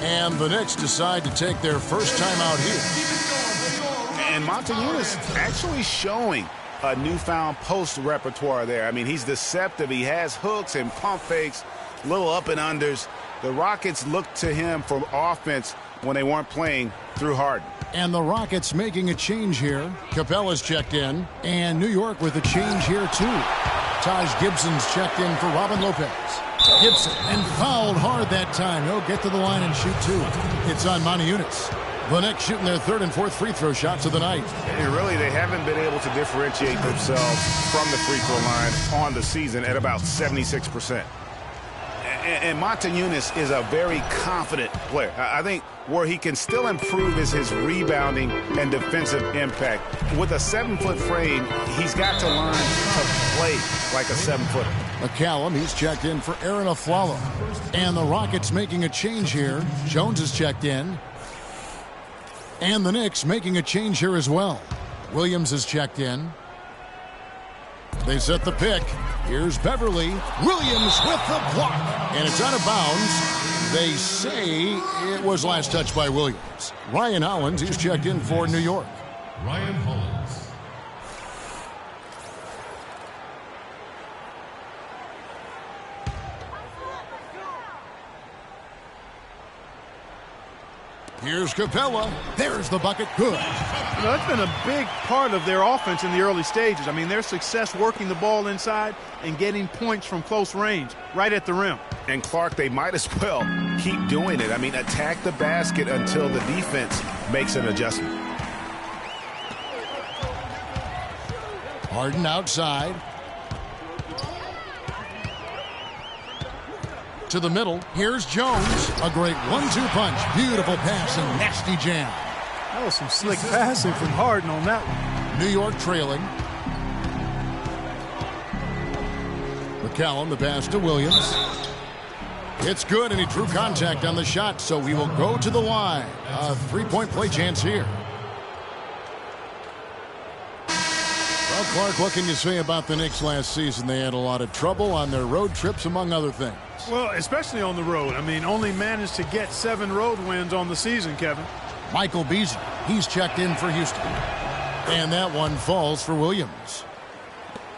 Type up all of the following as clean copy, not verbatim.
And the Knicks decide to take their first time out here. And Montezuma's actually showing a newfound post repertoire there. I mean, he's deceptive. He has hooks and pump fakes, little up and unders. The Rockets looked to him for offense when they weren't playing through Harden. And the Rockets making a change here. Capella's checked in. And New York with a change here, too. Taj Gibson's checked in for Robin Lopez. Gibson, and fouled hard that time. He'll get to the line and shoot two. It's on Montezuma's. The Knicks shooting their third and fourth free throw shots of the night. And really, they haven't been able to differentiate themselves from the free throw line on the season at about 76%. And Montezuma's is a very confident player. I think where he can still improve is his rebounding and defensive impact. With a 7-foot frame, he's got to learn to play like a 7-footer. McCallum, he's checked in for Aaron Aflalo. And the Rockets making a change here. Jones is checked in. And the Knicks making a change here as well. Williams is checked in. They set the pick. Here's Beverly. Williams with the block. And it's out of bounds. They say it was last touched by Williams. Ryan Hollins, he's checked in for New York. Ryan Hollins. Here's Capella. There's the bucket. Good. You know, that's been a big part of their offense in the early stages. I mean, their success working the ball inside and getting points from close range, right at the rim. And Clark, they might as well keep doing it. I mean, attack the basket until the defense makes an adjustment. Harden outside. To the middle. Here's Jones. A great 1-2 punch. Beautiful pass and nasty jam. That was some slick passing from Harden on that one. New York trailing. McCallum, the pass to Williams. It's good, and he drew contact on the shot, so he will go to the line. A three-point play chance here. Well, Clark, what can you say about the Knicks last season? They had a lot of trouble on their road trips, among other things. Well, especially on the road. I mean, only managed to get 7 road wins on the season, Kevin. Michael Beasley, he's checked in for Houston. And that one falls for Williams.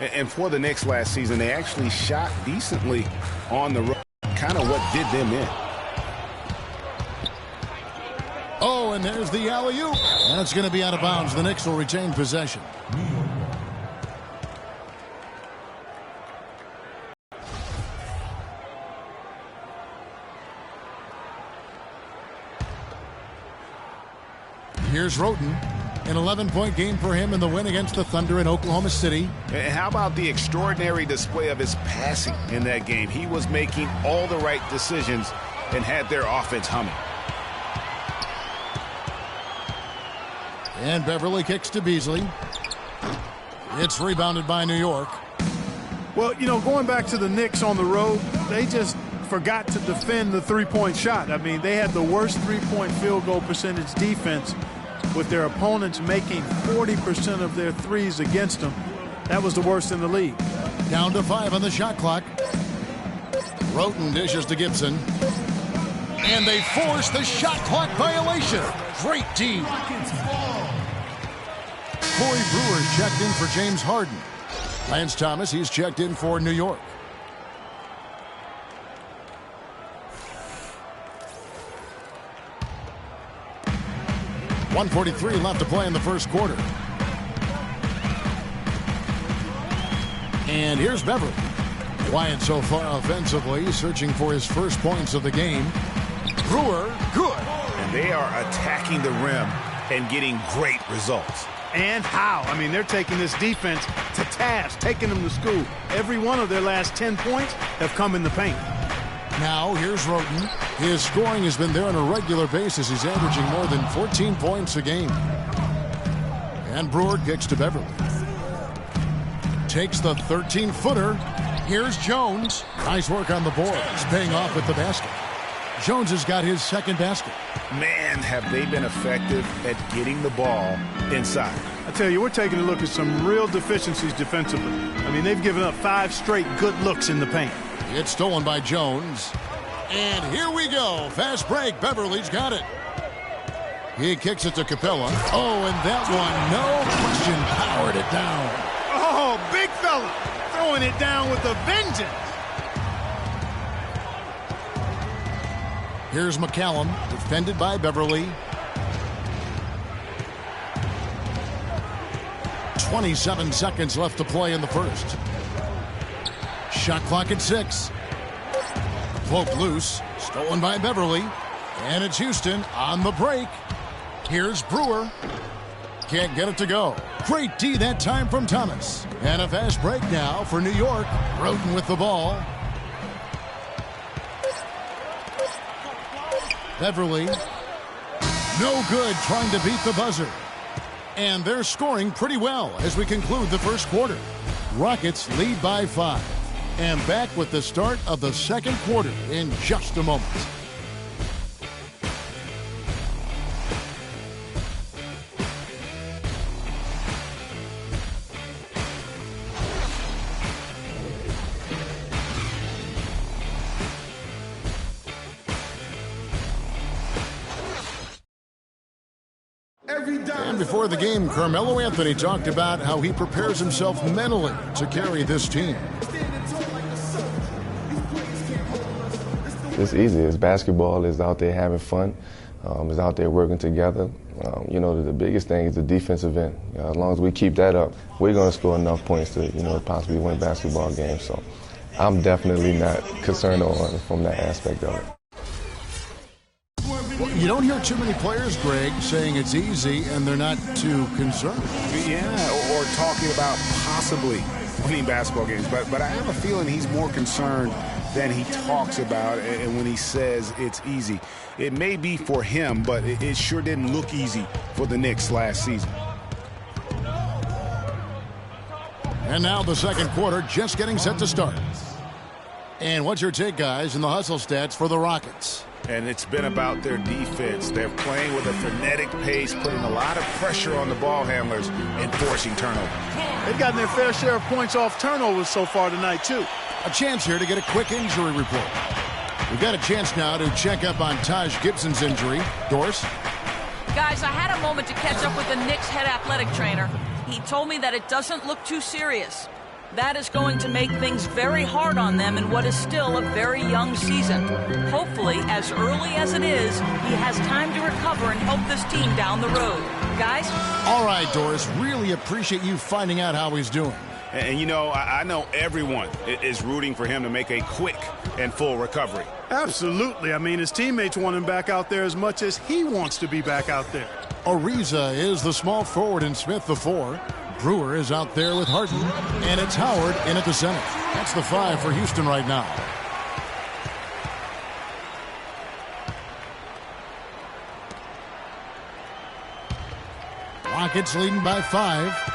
And for the Knicks last season, they actually shot decently on the road. Kind of what did them in. Oh, and there's the alley-oop. That's going to be out of bounds. The Knicks will retain possession. Here's Roten. An 11-point game for him in the win against the Thunder in Oklahoma City. And how about the extraordinary display of his passing in that game? He was making all the right decisions and had their offense humming. And Beverly kicks to Beasley. It's rebounded by New York. Well, you know, going back to the Knicks on the road, they just forgot to defend the three-point shot. I mean, they had the worst three-point field goal percentage defense, with their opponents making 40% of their threes against them. That was the worst in the league. Down to 5 on the shot clock. Roten dishes to Gibson. And they force the shot clock violation. Great D. Corey Brewer's checked in for James Harden. Lance Thomas, he's checked in for New York. .143 left to play in the first quarter. And here's Beverly. Quiet so far offensively, searching for his first points of the game. Brewer, good. And they are attacking the rim and getting great results. And how? I mean, they're taking this defense to task, taking them to school. Every one of their last 10 points have come in the paint. Now, here's Roten. His scoring has been there on a regular basis. He's averaging more than 14 points a game. And Brewer kicks to Beverly. Takes the 13-footer. Here's Jones. Nice work on the boards, paying off with the basket. Jones has got his second basket. Man, have they been effective at getting the ball inside. I tell you, we're taking a look at some real deficiencies defensively. I mean, they've given up 5 straight good looks in the paint. It's stolen by Jones. And here we go. Fast break. Beverly's got it. He kicks it to Capella. Oh, and that one, no question, powered it down. Oh, big fella. Throwing it down with a vengeance. Here's McCallum, defended by Beverly. 27 seconds left to play in the first. Shot clock at 6. Poked loose, stolen by Beverly. And it's Houston on the break. Here's Brewer. Can't get it to go. Great D that time from Thomas. And a fast break now for New York. Roden with the ball. Beverly. No good trying to beat the buzzer. And they're scoring pretty well as we conclude the first quarter. Rockets lead by 5. And back with the start of the second quarter in just a moment. And before the game, Carmelo Anthony talked about how he prepares himself mentally to carry this team. It's easy. It's basketball. It's out there having fun. It's out there working together. The biggest thing is the defensive end. As long as we keep that up, we're going to score enough points to, possibly win basketball games. So I'm definitely not concerned from that aspect of it. Well, you don't hear too many players, Greg, saying it's easy and they're not too concerned. Yeah, or talking about possibly winning basketball games. But I have a feeling he's more concerned than he talks about, and when he says it's easy. It may be for him, but it sure didn't look easy for the Knicks last season. And now the second quarter just getting set to start. And what's your take, guys, in the hustle stats for the Rockets? And it's been about their defense. They're playing with a frenetic pace, putting a lot of pressure on the ball handlers and forcing turnovers. They've gotten their fair share of points off turnovers so far tonight, too. A chance here to get a quick injury report. We've got a chance now to check up on Taj Gibson's injury. Doris? Guys, I had a moment to catch up with the Knicks head athletic trainer. He told me that it doesn't look too serious. That is going to make things very hard on them in what is still a very young season. Hopefully, as early as it is, he has time to recover and help this team down the road. Guys? All right, Doris. Really appreciate you finding out how he's doing. And, I know everyone is rooting for him to make a quick and full recovery. Absolutely. I mean, his teammates want him back out there as much as he wants to be back out there. Ariza is the small forward and Smith the 4. Brewer is out there with Harden. And it's Howard in at the center. That's the 5 for Houston right now. Rockets leading by 5.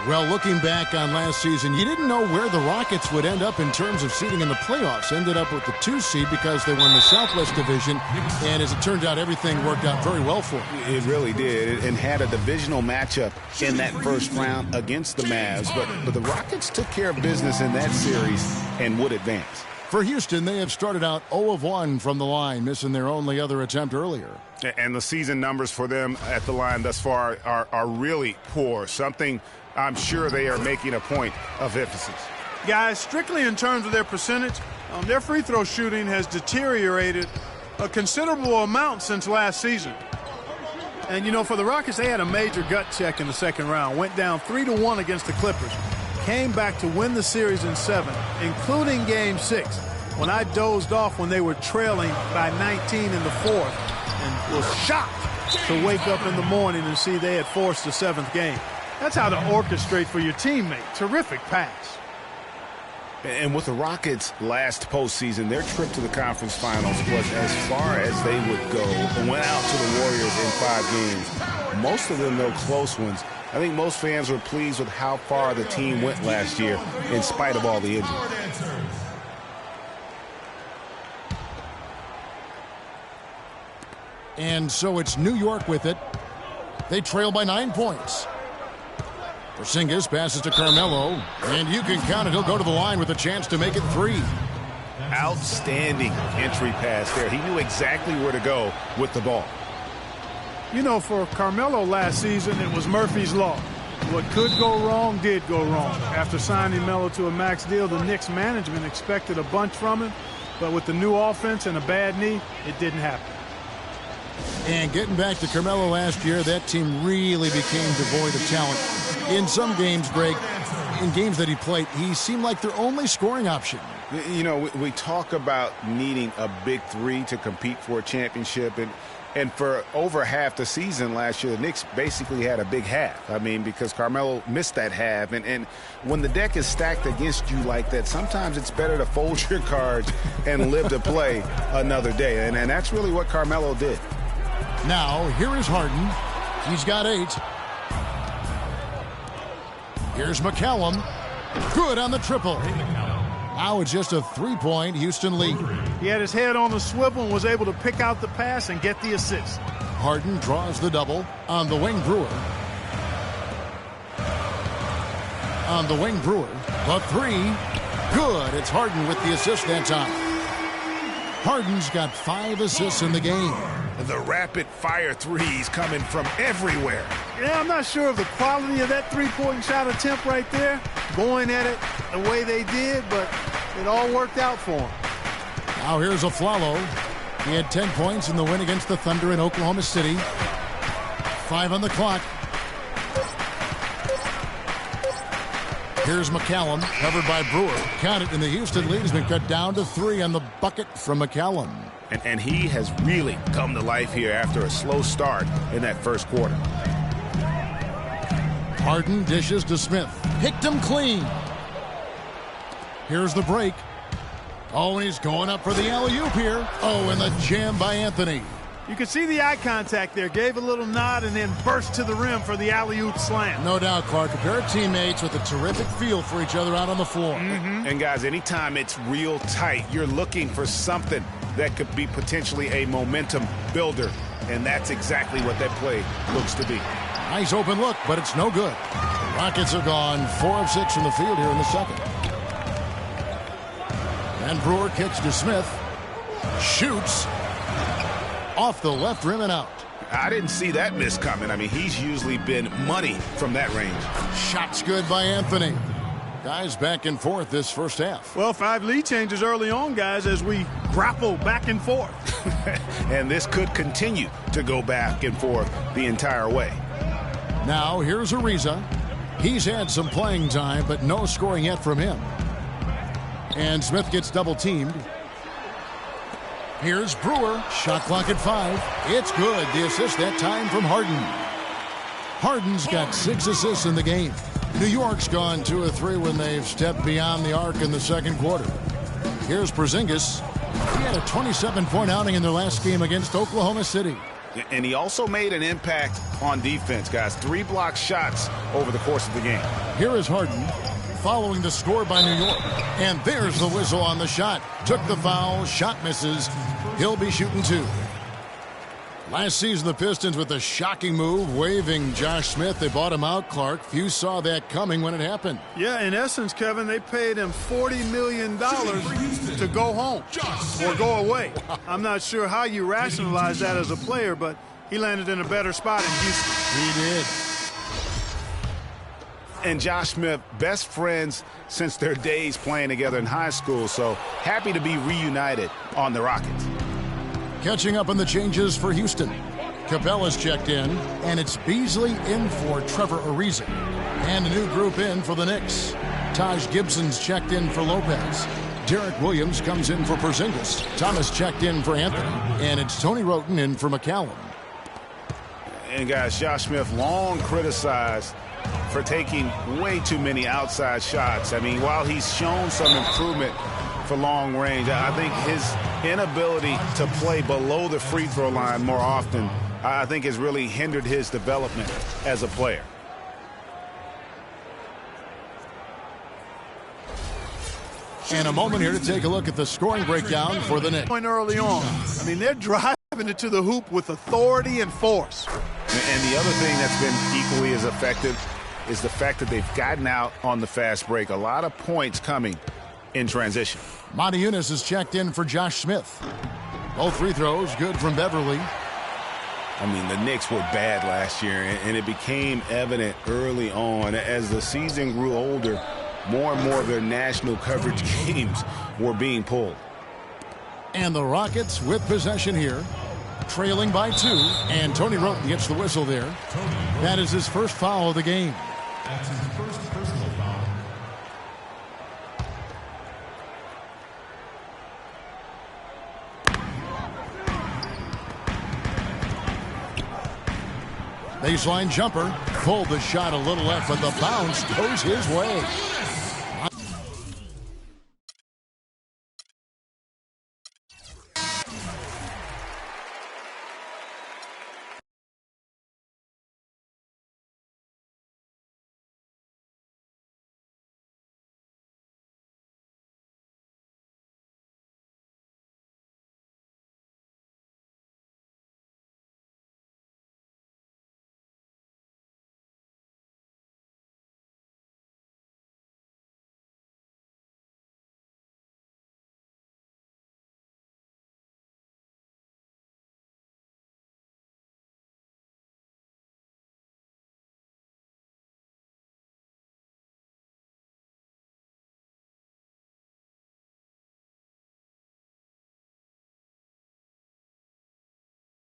Well, looking back on last season, you didn't know where the Rockets would end up in terms of seeding in the playoffs. Ended up with the 2 seed because they won the Southwest Division. And as it turned out, everything worked out very well for them. It really did, and had a divisional matchup in that first round against the Mavs. But the Rockets took care of business in that series and would advance. For Houston, they have started out 0 of 1 from the line, missing their only other attempt earlier. And the season numbers for them at the line thus far are really poor, something I'm sure they are making a point of emphasis. Guys, strictly in terms of their percentage, their free throw shooting has deteriorated a considerable amount since last season. And, for the Rockets, they had a major gut check in the second round. Went down 3-1 against the Clippers. Came back to win the series in 7, including Game 6, when I dozed off when they were trailing by 19 in the fourth and was shocked to wake up in the morning and see they had forced the 7th game. That's how to orchestrate for your teammate. Terrific pass. And with the Rockets' last postseason, their trip to the conference finals was as far as they would go and went out to the Warriors in 5 games. Most of them, though, close ones. I think most fans were pleased with how far the team went last year in spite of all the injuries. And so it's New York with it. They trail by 9 points. Porzingis passes to Carmelo, and you can count it. He'll go to the line with a chance to make it 3. outstanding entry pass there. He knew exactly where to go with the ball. You know, for Carmelo last season, it was Murphy's Law. What could go wrong did go wrong. After signing Melo to a max deal, the Knicks management expected a bunch from him, but with the new offense and a bad knee, it didn't happen. And getting back to Carmelo last year, that team really became devoid of talent. In some games, Greg, in games that he played, he seemed like their only scoring option. You know, we talk about needing a big three to compete for a championship, and for over half the season last year, the Knicks basically had a big half. I mean, because Carmelo missed that half. And when the deck is stacked against you like that, sometimes it's better to fold your cards and live to play another day. And that's really what Carmelo did. Now, here is Harden. He's got 8. Here's McCallum. Good on the triple. Now it's just a 3-point Houston lead. He had his head on the swivel and was able to pick out the pass and get the assist. Harden draws the double on the wing Brewer. On the wing Brewer. The 3. Good. It's Harden with the assist that time. Harden's got 5 assists in the game. The rapid-fire threes coming from everywhere. Yeah, I'm not sure of the quality of that three-point shot attempt right there, going at it the way they did, but it all worked out for him. Now here's Aflalo. He had 10 points in the win against the Thunder in Oklahoma City. 5 on the clock. Here's McCallum, covered by Brewer. Count it, and the Houston lead has been cut down to 3 on the bucket from McCallum. And he has really come to life here after a slow start in that first quarter. Harden dishes to Smith. Picked him clean. Here's the break. Oh, and he's going up for the alley-oop here. Oh, and the jam by Anthony. You can see the eye contact there. Gave a little nod and then burst to the rim for the alley-oop slam. No doubt, Clark. A pair of teammates with a terrific feel for each other out on the floor. And, guys, anytime it's real tight, you're looking for something that could be potentially a momentum builder. And that's exactly what that play looks to be. Nice open look, but it's no good. Rockets are gone 4 of 6 from the field here in the second. And Brewer kicks to Smith. Shoots. Off the left rim and out. I didn't see that miss coming. I mean, he's usually been money from that range. Shots good by Anthony. Guys back and forth this first half. Well, 5 lead changes early on, guys, as we grapple back and forth. And this could continue to go back and forth the entire way. Now, here's Ariza. He's had some playing time, but no scoring yet from him. And Smith gets double-teamed. Here's Brewer. Shot clock at 5. It's good. The assist that time from Harden. Harden's got 6 assists in the game. New York's gone 2 of 3 when they've stepped beyond the arc in the second quarter. Here's Porzingis. He had a 27-point outing in their last game against Oklahoma City. And he also made an impact on defense, guys. 3 block shots over the course of the game. Here is Harden following the score by New York. And there's the whistle on the shot. Took the foul. Shot misses. He'll be shooting 2. Last season, the Pistons with a shocking move, waiving Josh Smith. They bought him out, Clark. Few saw that coming when it happened. Yeah, in essence, Kevin, they paid him $40 million to go home or go away. I'm not sure how you rationalize that as a player, but he landed in a better spot in Houston. He did. And Josh Smith, best friends since their days playing together in high school, so happy to be reunited on the Rockets. Catching up on the changes for Houston. Capella's checked in, and it's Beasley in for Trevor Ariza. And a new group in for the Knicks. Taj Gibson's checked in for Lopez. Derek Williams comes in for Porzingis. Thomas checked in for Anthony. And it's Tony Roten in for McCallum. And guys, Josh Smith long criticized for taking way too many outside shots. I mean, while he's shown some improvement for long range, I think his inability to play below the free throw line more often, I think, has really hindered his development as a player. And a moment here to take a look at the scoring breakdown for the Knicks. Point early on. I mean, they're driving it to the hoop with authority and force. And the other thing that's been equally as effective is the fact that they've gotten out on the fast break. A lot of points coming in transition. Montejunas is checked in for Josh Smith. Both free throws good from Beverly. I mean, the Knicks were bad last year, and it became evident early on. As the season grew older, more and more of their national coverage games were being pulled. And the Rockets with possession here, trailing by 2. And Tony Roten gets the whistle there. That is his first foul of the game. That's his first personal foul. Baseline jumper. Pulled the shot a little left, but the bounce goes his way.